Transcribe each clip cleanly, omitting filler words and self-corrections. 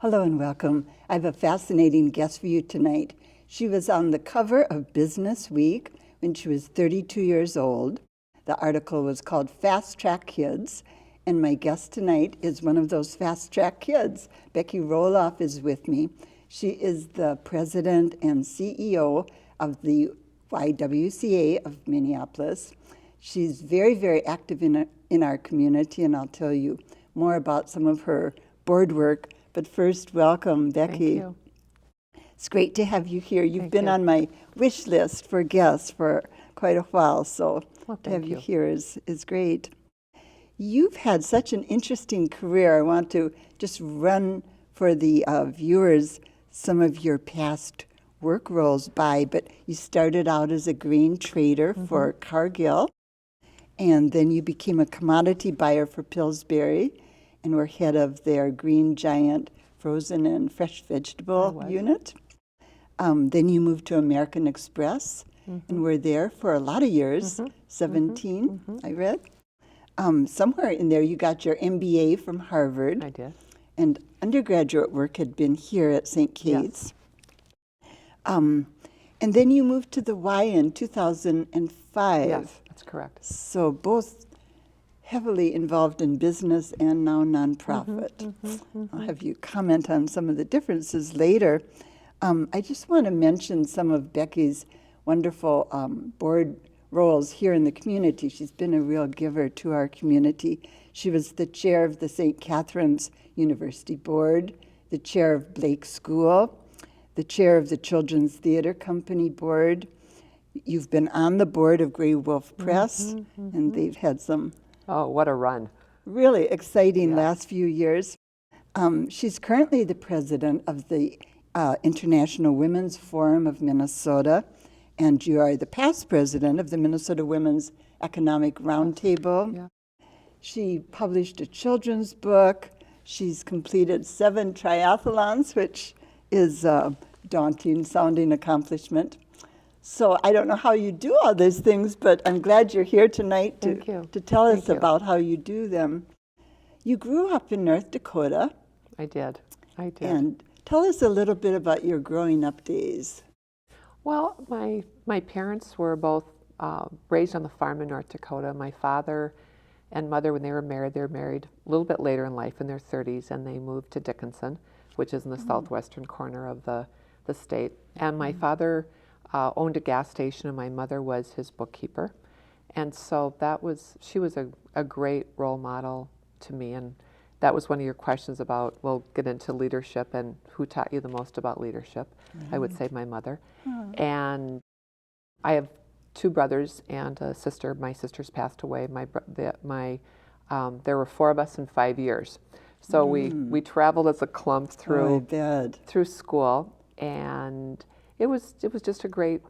Hello and welcome. I have a fascinating guest for you tonight. She was on the cover of Business Week when she was 32 years old. The article was called Fast Track Kids, and my guest tonight is one of those fast track kids. Becky Roloff is with me. She is the president and CEO of the YWCA of Minneapolis. She's very, very active in our community, and I'll tell you more about some of her board work. But first, welcome, Becky. Thank you. It's great to have you here. You've Thank been you. on my wish list for guests for quite a while, so Well, to have thank you you. here is great. You've had such an interesting career. I want to just run for the viewers some of your past work roles by, but you started out as a grain trader for Cargill, and then you became a commodity buyer for Pillsbury, and were head of their Green Giant frozen and fresh vegetable unit. Then you moved to American Express and were there for a lot of years, 17, I read. Somewhere in there you got your MBA from Harvard. I did. And undergraduate work had been here at St. Kate's. And then you moved to the Y in 2005. Yes, that's correct. So both heavily involved in business and now nonprofit. I'll have you comment on some of the differences later. I just want to mention some of Becky's wonderful board roles here in the community. She's been a real giver to our community. She was the chair of the St. Catherine's University Board, the chair of Blake School, the chair of the Children's Theater Company Board. You've been on the board of Grey Wolf Press, and they've had some Oh, what a run. really exciting last few years. She's currently the president of the International Women's Forum of Minnesota, and you are the past president of the Minnesota Women's Economic Roundtable. Yeah. She published a children's book. She's completed 7 triathlons, which is a daunting sounding accomplishment. So I don't know how you do all these things, but I'm glad you're here tonight to tell us about how you do them. You grew up in North Dakota. I did. And tell us a little bit about your growing up days. Well, my parents were both raised on the farm in North Dakota. My father and mother, when they were married a little bit later in life, in their 30s, and they moved to Dickinson, which is in the southwestern corner of the state. And my father owned a gas station, and my mother was his bookkeeper. And so she was a great role model to me. And that was one of your questions about, we'll get into leadership and who taught you the most about leadership. I would say my mother. And I have 2 brothers and a sister. My sister's passed away. There were 4 of us in 5 years. So we traveled as a clump through school, and it was just a great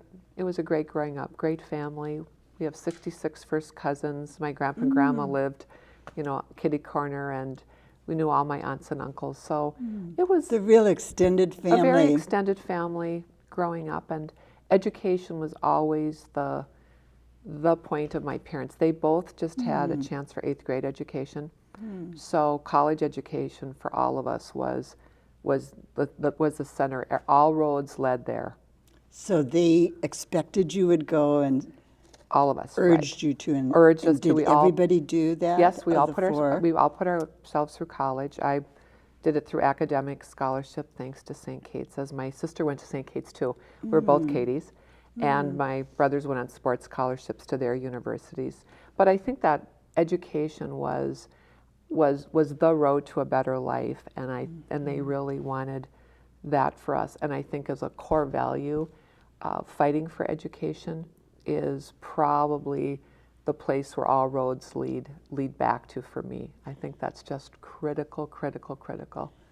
growing up, great family. We have 66 first cousins. My grandpa and grandma lived, kitty corner, and we knew all my aunts and uncles. So it was the real extended family. A very extended family growing up, and education was always the point of my parents. They both just had a chance for 8th grade education. So college education for all of us was the center. All roads led there. So they expected you would go, and all of us urged you to. And urged us did to. Everybody do that? Yes, we all put ourselves through college. I did it through academic scholarship, thanks to St. Kate's. As my sister went to St. Kate's too. We're both Katies, and my brothers went on sports scholarships to their universities. But I think that education was the road to a better life, and they really wanted that for us. And I think as a core value, fighting for education is probably the place where all roads lead back to for me. I think that's just critical.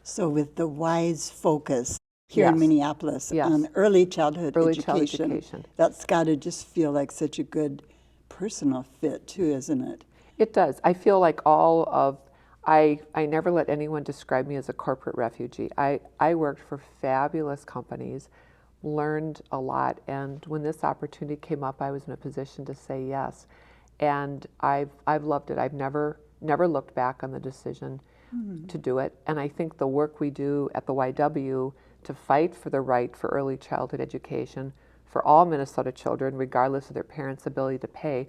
So with the WISE focus here in Minneapolis on early childhood education, that's got to just feel like such a good personal fit too, isn't it? It does. I feel like I never let anyone describe me as a corporate refugee. I worked for fabulous companies, learned a lot, and when this opportunity came up, I was in a position to say yes. And I've loved it. I've never looked back on the decision. to do it. And I think the work we do at the YW to fight for the right for early childhood education for all Minnesota children, regardless of their parents' ability to pay,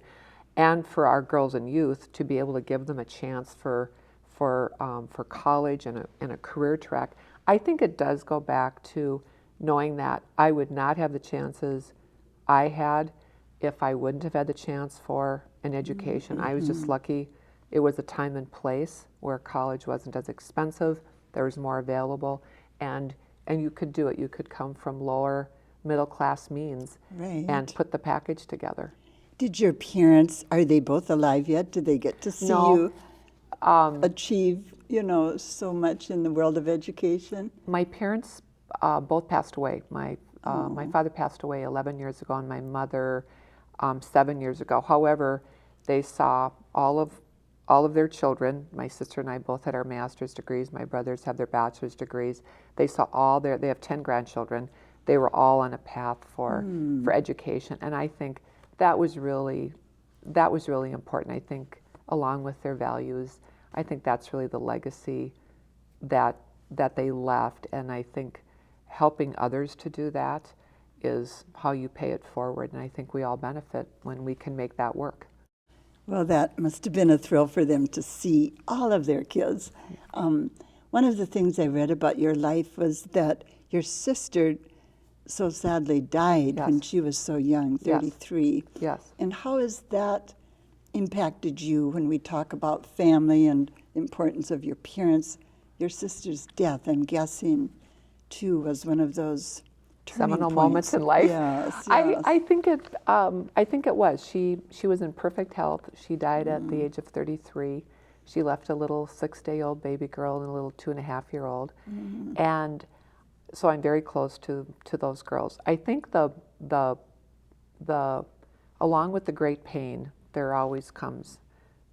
and for our girls and youth to be able to give them a chance for college and a career track. I think it does go back to knowing that I would not have the chances I had if I wouldn't have had the chance for an education. I was just lucky. It was a time and place where college wasn't as expensive, there was more available, and you could do it. You could come from lower middle class means and put the package together. Did your parents, are they both alive yet? Did they get to see you achieve, so much in the world of education? My parents both passed away. My father passed away 11 years ago, and my mother 7 years ago. However, they saw all of their children. My sister and I both had our master's degrees. My brothers have their bachelor's degrees. They saw they have 10 grandchildren. They were all on a path for education, and I think that was really important. I think along with their values, I think that's really the legacy that they left, and I think helping others to do that is how you pay it forward, and I think we all benefit when we can make that work. Well, that must have been a thrill for them to see all of their kids. One of the things I read about your life was that your sister so sadly died when she was so young, 33. Yes. And how has that impacted you when we talk about family and the importance of your parents? Your sister's death, I'm guessing, too, was one of those seminal moments in life. Yes. I think it was. She was in perfect health. She died at the age of 33. She left a little 6-day-old baby girl and a little 2.5-year-old, and so I'm very close to those girls. I think the along with the great pain, there always comes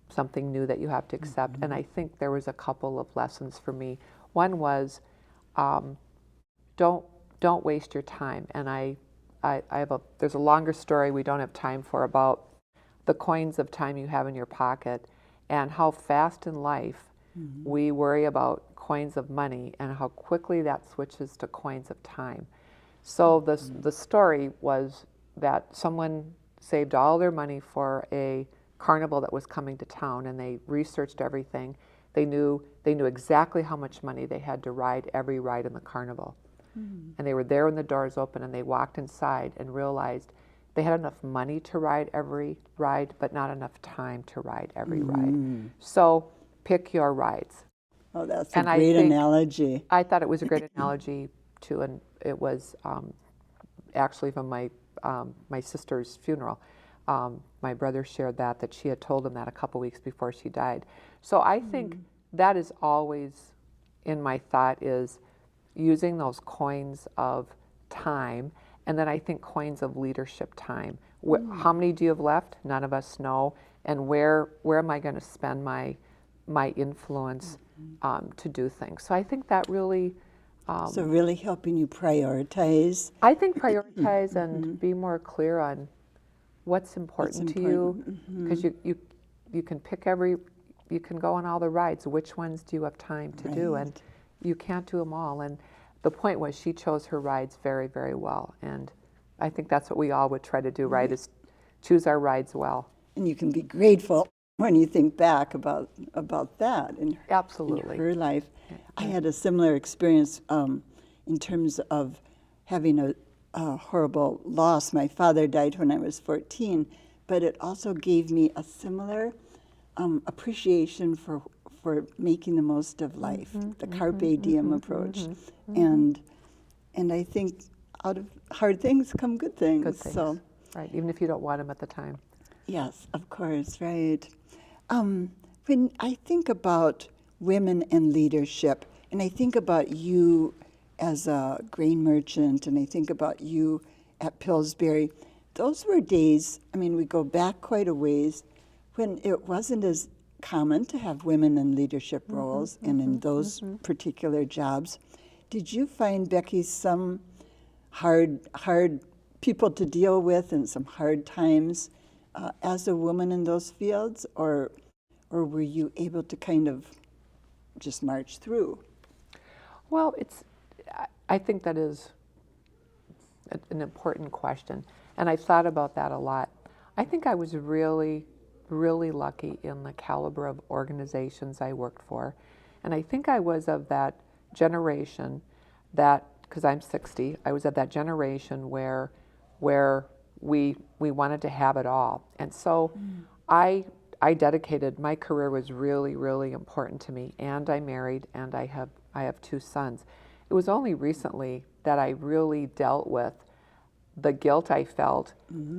something new that you have to accept. And I think there was a couple of lessons for me. One was, don't waste your time. And I have there's a longer story we don't have time for about the coins of time you have in your pocket and how fast in life we worry about coins of money and how quickly that switches to coins of time. So the story was that someone saved all their money for a carnival that was coming to town, and they researched everything. They knew exactly how much money they had to ride every ride in the carnival. And they were there when the doors opened, and they walked inside and realized they had enough money to ride every ride, but not enough time to ride every ride. So pick your rides. Oh, that's a great analogy. I thought it was a great analogy too, and it was actually from my sister's funeral. My brother shared that she had told him that a couple weeks before she died. So I think that is always in my thought, is using those coins of time, and then I think coins of leadership time. How many do you have left? None of us know. And where am I going to spend my influence to do things? So I think that really... so really helping you prioritize? I think prioritize and be more clear on what's important to you, because you can pick you can go on all the rides. Which ones do you have time to do? And you can't do them all. And the point was, she chose her rides very, very well. And I think that's what we all would try to do, right? Is choose our rides well. And you can be grateful when you think back about that in her life. I had a similar experience in terms of having a horrible loss. My father died when I was 14, but it also gave me a similar appreciation for making the most of life, the carpe diem approach. And I think out of hard things come good things. Good things. So, right, even if you don't want them at the time. Yes, of course, right. When I think about women and leadership, and I think about you as a grain merchant, and I think about you at Pillsbury, those were days, we go back quite a ways, when it wasn't as common to have women in leadership roles and in those particular jobs. Did you find, Becky, some hard people to deal with and some hard times as a woman in those fields, or were you able to kind of just march through? Well, I think that is an important question, and I've thought about that a lot. I think I was really, really lucky in the caliber of organizations I worked for, and I think I was of that generation that, because I'm 60, I was of that generation where we wanted to have it all, and so I dedicated, my career was really, really important to me, and I married, and I have 2 sons. It was only recently that I really dealt with the guilt I felt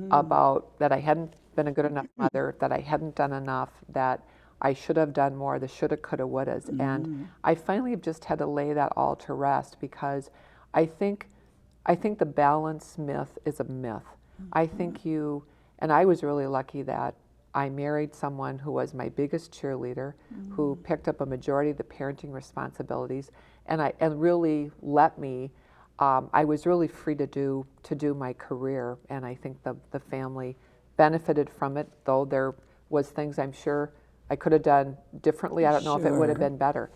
about that I hadn't been a good enough mother, that I hadn't done enough, that I should have done more, the shoulda, coulda, wouldas. And I finally have just had to lay that all to rest, because I think the balance myth is a myth. I think and I was really lucky that I married someone who was my biggest cheerleader, who picked up a majority of the parenting responsibilities, and really let me. I was really free to do my career, and I think the family benefited from it. Though there was things I'm sure I could have done differently. I don't know if it would have been better.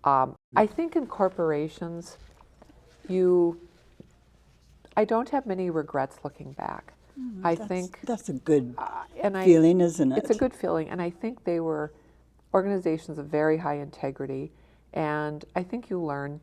I think in corporations, I don't have many regrets looking back. I think that's a good feeling, isn't it? It's a good feeling, and I think they were organizations of very high integrity, and I think you learn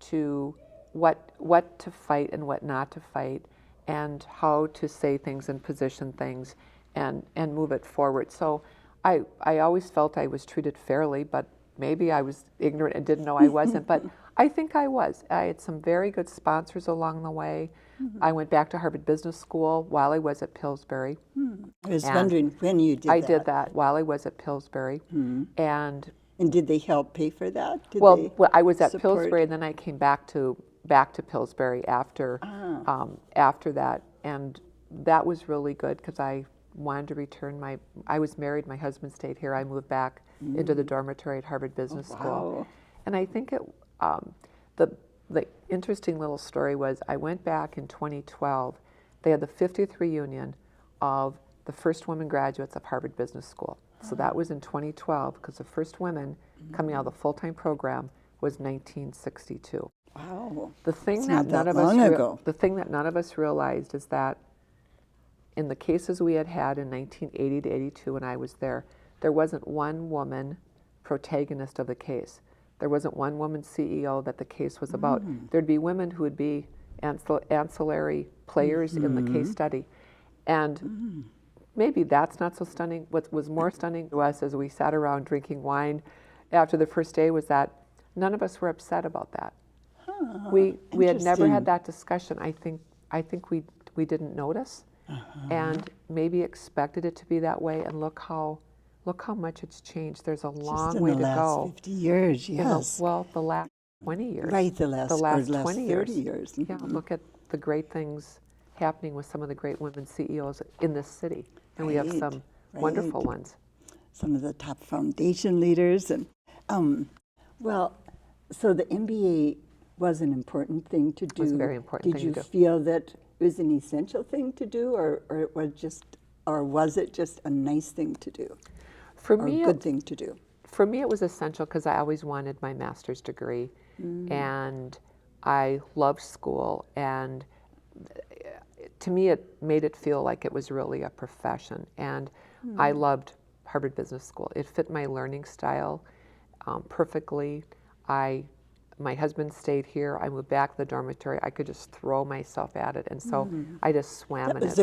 to what to fight and what not to fight, and how to say things and position things and move it forward. So I always felt I was treated fairly, but maybe I was ignorant and didn't know I wasn't, but I think I was. I had some very good sponsors along the way. I went back to Harvard Business School while I was at Pillsbury. I was wondering when you did that. I did that while I was at Pillsbury. And did they help pay for that? Well, I was at Pillsbury, and then I came back to Pillsbury after that, and that was really good, because I wanted to return I was married, my husband stayed here, I moved back into the dormitory at Harvard Business School. And I think the interesting little story was, I went back in 2012, they had the 50th reunion of the first women graduates of Harvard Business School. So that was in 2012, because the first women coming out of the full-time program was 1962. Wow. The thing It's that not that long ago. The thing that none of us realized is that in the cases we had in 1980 to 82 when I was there wasn't one woman protagonist of the case. There wasn't one woman CEO that the case was about. There'd be women who would be ancillary players in the case study. And maybe that's not so stunning. What was more stunning to us as we sat around drinking wine after the first day was that none of us were upset about that. We had never had that discussion. I think we didn't notice, and maybe expected it to be that way. And look how much it's changed. There's a long way to go. Just in the last 50 years, yes. The last 20 years. Right, the last 20 30 years. Yeah, look at the great things happening with some of the great women CEOs in this city, and we have some wonderful ones. Some of the top foundation leaders, and so the MBA was an important thing to do. It was a very important thing to do. Did you feel that it was an essential thing to do, or was it just a nice thing to do? For me, a good thing to do? For me, it was essential, because I always wanted my master's degree, and I loved school, and to me, it made it feel like it was really a profession, and I loved Harvard Business School. It fit my learning style perfectly. My husband stayed here. I moved back to the dormitory. I could just throw myself at it, and so I just swam in it. It was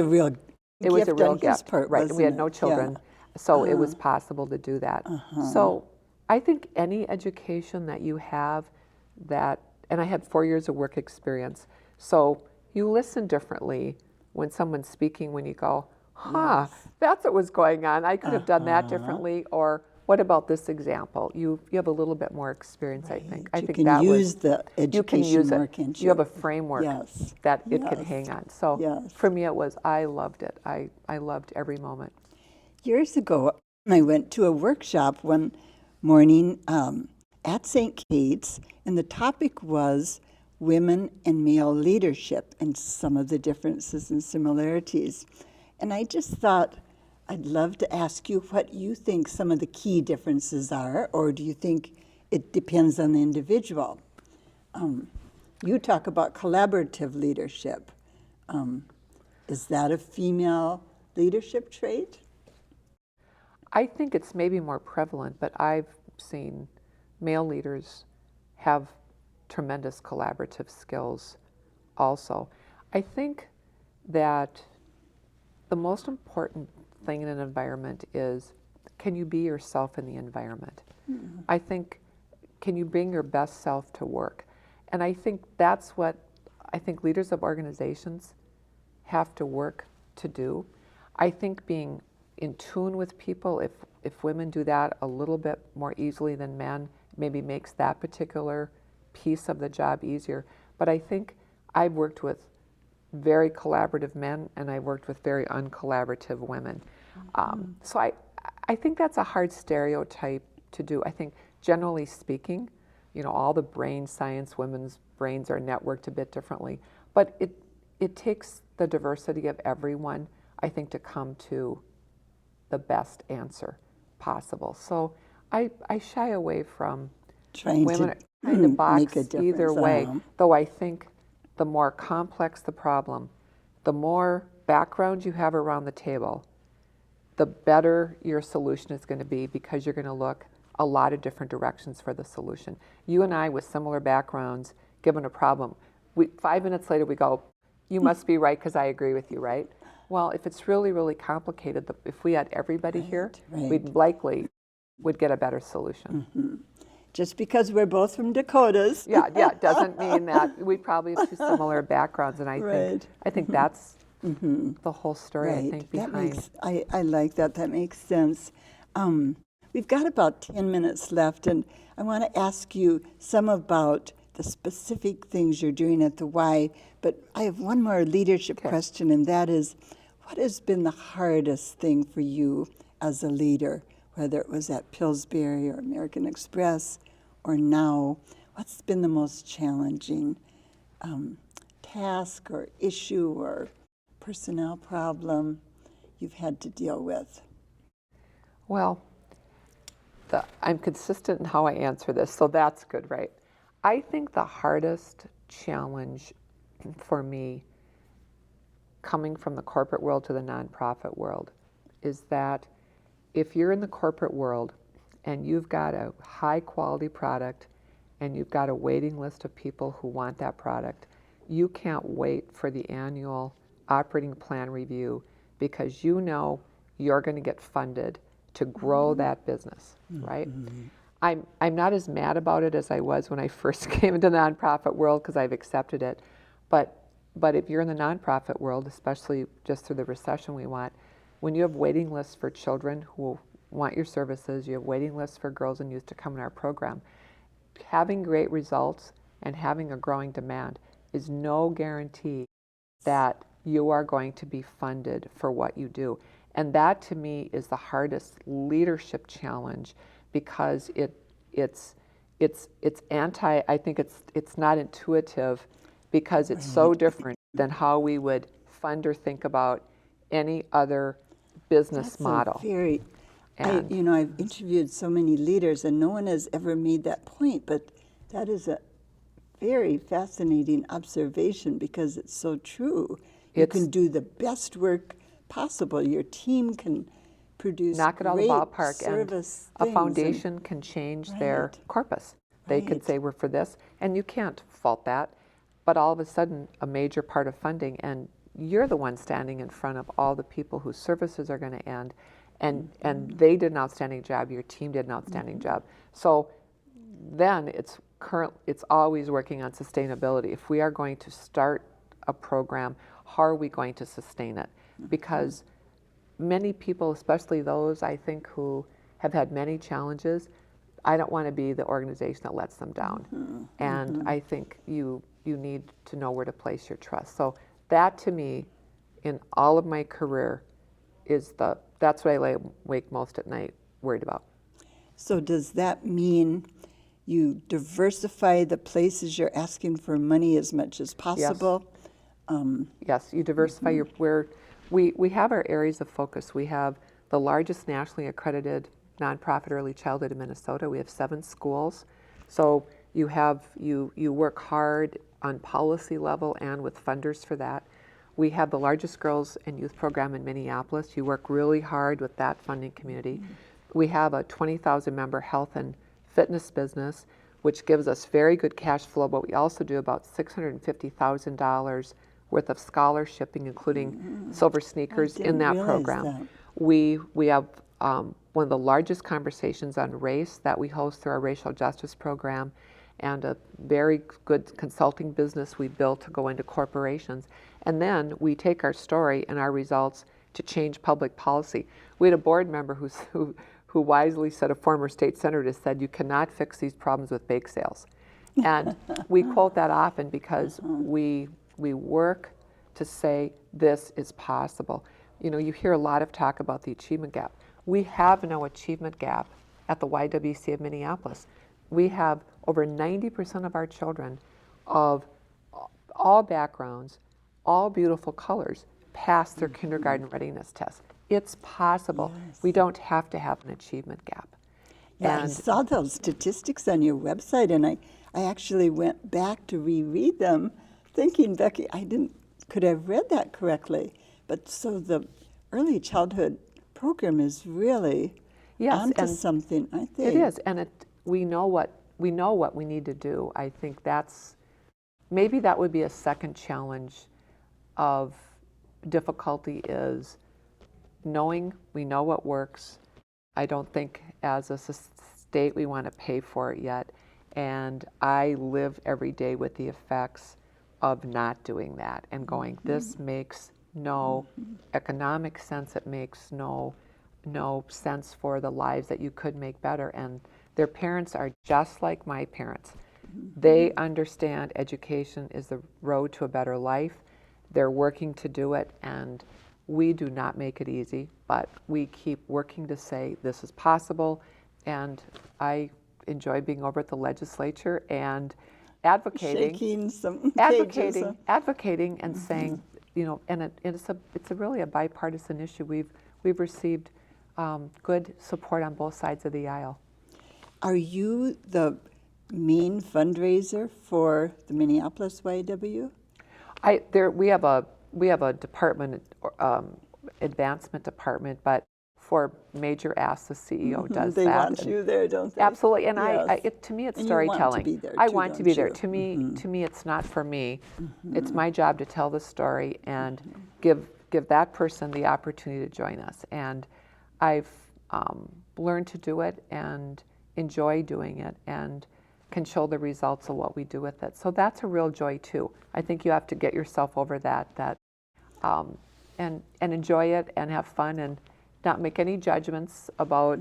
a real gift part, right? We had no children, so it was possible to do that. So I think any education that you have and I had 4 years of work experience, so you listen differently when someone's speaking, when you go, that's what was going on. I could have done that differently, or what about this example? You have a little bit more experience, I think. I think you can use the education more, can't you? You have a framework that it can hang on. So for me, I loved it. I loved every moment. Years ago, I went to a workshop one morning at St. Kate's, and the topic was women and male leadership and some of the differences and similarities. And I just thought, I'd love to ask you what you think some of the key differences are, or do you think it depends on the individual. You talk about collaborative leadership. Is that a female leadership trait? I think it's maybe more prevalent, but I've seen male leaders have tremendous collaborative skills also. I think that the most important thing in an environment is, can you be yourself in the environment? Mm-hmm. I think, can you bring your best self to work? And I think that's what I think leaders of organizations have to work to do. I think being in tune with people, if women do that a little bit more easily than men, maybe makes that particular piece of the job easier. But I think I've worked with very collaborative men, and I've worked with very uncollaborative women. Mm-hmm. So I think that's a hard stereotype to do. I think generally speaking, you know, all the brain science, women's brains are networked a bit differently, but it takes the diversity of everyone, I think, to come to the best answer possible. So I shy away from women trying to box either way, though I think the more complex the problem, the more background you have around the table, the better your solution is going to be, because you're going to look a lot of different directions for the solution. You and I with similar backgrounds, given a problem, 5 minutes later we go, you must be right because I agree with you, right? Well, if it's really, really complicated, if we had everybody here, we'd likely would get a better solution. Mm-hmm. Just because we're both from Dakotas. Yeah, doesn't mean that we probably have two similar backgrounds, and I think that's the whole story. I think behind. I like that. That makes sense. We've got about 10 minutes left, and I want to ask you some about the specific things you're doing at the Y. But I have one more leadership question, and that is, what has been the hardest thing for you as a leader? Whether it was at Pillsbury or American Express or now, what's been the most challenging task or issue or personnel problem you've had to deal with? Well, I'm consistent in how I answer this, so that's good, right? I think the hardest challenge for me, coming from the corporate world to the nonprofit world, is that if you're in the corporate world and you've got a high quality product and you've got a waiting list of people who want that product, you can't wait for the annual operating plan review, because you know you're going to get funded to grow that business, right? I'm not as mad about it as I was when I first came into the nonprofit world, because I've accepted it. But if you're in the nonprofit world, especially just through the recession we want, when you have waiting lists for children who want your services, you have waiting lists for girls and youth to come in our program, having great results and having a growing demand is no guarantee that you are going to be funded for what you do. And that, to me, is the hardest leadership challenge, because it's anti, I think it's not intuitive, because it's so different than how we would fund or think about any other business model. I've interviewed so many leaders, and no one has ever made that point, but that is a very fascinating observation, because it's so true. You can do the best work possible. Your team can produce knock it out of the ballpark, service and a foundation can change their corpus. They can say, we're for this, and you can't fault that, but all of a sudden a major part of funding, and you're the one standing in front of all the people whose services are going to end, and they did an outstanding job, your team did an outstanding job. So then it's always working on sustainability. If we are going to start a program, how are we going to sustain it? Because many people, especially those I think who have had many challenges, I don't want to be the organization that lets them down. And I think you need to know where to place your trust. So that, to me, in all of my career, that's what I lay awake most at night worried about. So does that mean you diversify the places you're asking for money as much as possible? Yes, you diversify we have our areas of focus. We have the largest nationally accredited nonprofit early childhood in Minnesota. We have 7 schools. So you work hard on policy level and with funders for that. We have the largest girls and youth program in Minneapolis. You work really hard with that funding community. We have a 20,000 member health and fitness business, which gives us very good cash flow, but we also do about $650,000 worth of scholarshiping, including silver sneakers in that program. That. We have one of the largest conversations on race that we host through our racial justice program, and a very good consulting business we built to go into corporations. And then we take our story and our results to change public policy. We had a board member who wisely said, a former state senator said, "You cannot fix these problems with bake sales." And we quote that often because we work to say this is possible. You know, you hear a lot of talk about the achievement gap. We have no achievement gap at the YWCA of Minneapolis. We have over 90% of our children of all backgrounds, all beautiful colors, pass their kindergarten readiness test. It's possible. Yes. We don't have to have an achievement gap. Yeah, I saw those statistics on your website, and I actually went back to reread them, thinking, Becky, could have read that correctly. But so the early childhood program is really onto something, I think. It is, and we know what we need to do. I think maybe that would be a second challenge of difficulty, is knowing we know what works. I don't think as a state we want to pay for it yet, and I live every day with the effects of not doing that and going, this makes no economic sense, it makes no sense for the lives that you could make better. And their parents are just like my parents. They understand education is the road to a better life. They're working to do it, and we do not make it easy, but we keep working to say this is possible. And I enjoy being over at the legislature and advocating, shaking some cages. advocating, and saying, you know, and it's really a bipartisan issue. We've received good support on both sides of the aisle. Are you the main fundraiser for the Minneapolis YW? We have a department, advancement department, but for major asks, the CEO does they that. They want you there, don't they? Absolutely, and yes. To me, it's and storytelling. You want to be there, I too, want to be there. you? To me, it's not for me. It's my job to tell the story and give that person the opportunity to join us. And I've learned to do it and enjoy doing it, and can show the results of what we do with it. So that's a real joy too. I think you have to get yourself over that and enjoy it and have fun and not make any judgments about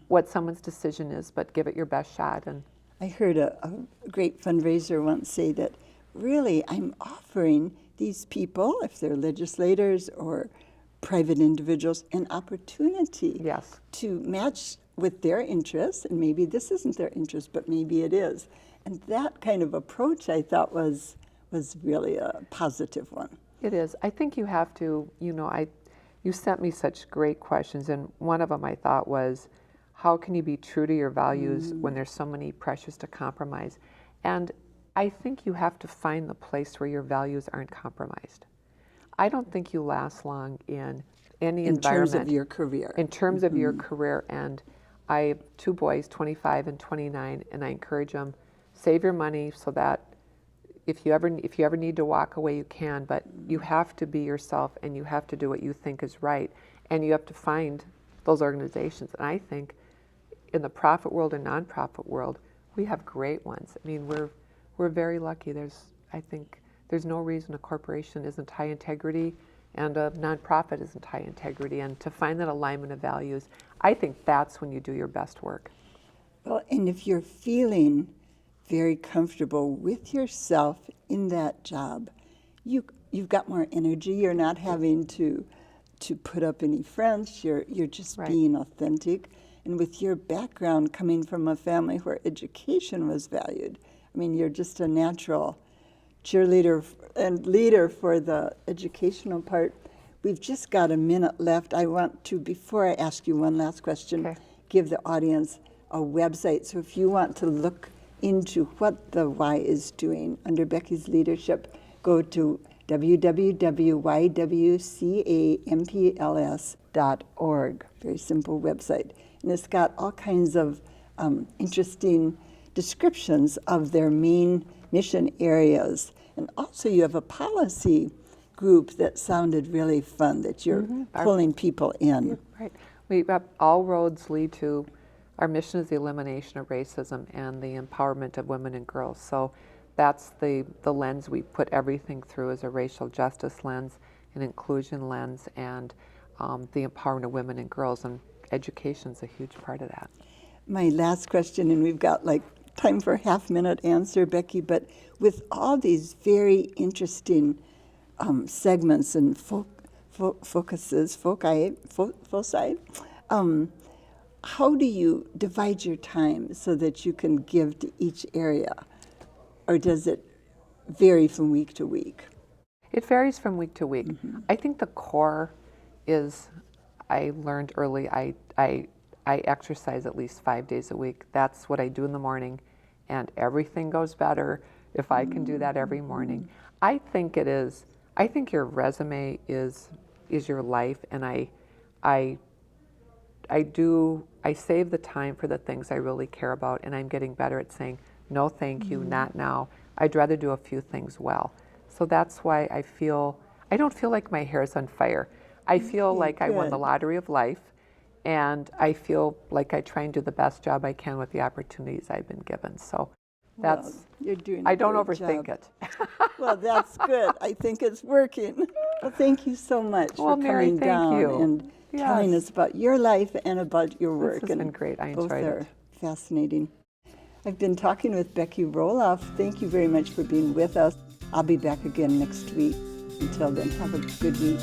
what someone's decision is, but give it your best shot. And I heard a great fundraiser once say that really I'm offering these people, if they're legislators or private individuals, an opportunity yes, to match with their interests, and maybe this isn't their interest, but maybe it is. And that kind of approach I thought was really a positive one. it is. I think you have to, you sent me such great questions, and one of them I thought was, how can you be true to your values when there's so many pressures to compromise? And I think you have to find the place where your values aren't compromised. I don't think you last long in any environment. In terms of your career. In terms of your career. And I have two boys, 25 and 29, and I encourage them, save your money so that if you ever need to walk away, you can, but you have to be yourself and you have to do what you think is right, and you have to find those organizations. And I think in the profit world and nonprofit world, we have great ones. I mean, we're very lucky. I think there's no reason a corporation isn't high integrity and a nonprofit isn't high integrity. And to find that alignment of values, I think that's when you do your best work. Well, and if you're feeling very comfortable with yourself in that job, you've got more energy. You're not having to put up any fronts. You're just Right. being authentic. And with your background coming from a family where education was valued, I mean, you're just a natural cheerleader and leader for the educational part. We've just got a minute left. I want to, before I ask you one last question, Okay. give the audience a website. So if you want to look into what the Y is doing under Becky's leadership, go to www.ywcampls.org. Very simple website. And it's got all kinds of interesting descriptions of their main mission areas. And also you have a policy group that sounded really fun, that you're pulling people in. Right. We have all roads lead to, our mission is the elimination of racism and the empowerment of women and girls. So that's the lens we put everything through, is a racial justice lens, an inclusion lens, and the empowerment of women and girls. And education's a huge part of that. My last question, and we've got like time for a half-minute answer, Becky, but with all these very interesting segments and foci, how do you divide your time so that you can give to each area? Or does it vary from week to week? It varies from week to week. I think the core is, I learned early, I exercise at least 5 days a week. That's what I do in the morning, and everything goes better if I can do that every morning. I think it is, I think your resume is your life, and I save the time for the things I really care about, and I'm getting better at saying, no thank you, not now. I'd rather do a few things well. So that's why I don't feel like my hair's on fire. I feel like I won the lottery of life, and I feel like I try and do the best job I can with the opportunities I've been given. So that's, well, you're doing I don't great overthink job. it. Well, that's good. I think it's working. Well, thank you so much for Mary, coming thank down you. and telling us about your life and about your work. This has been great. I both enjoyed are it. fascinating. I've been talking with Becky Roloff. Thank you very much for being with us. I'll be back again next week. Until then, have a good week.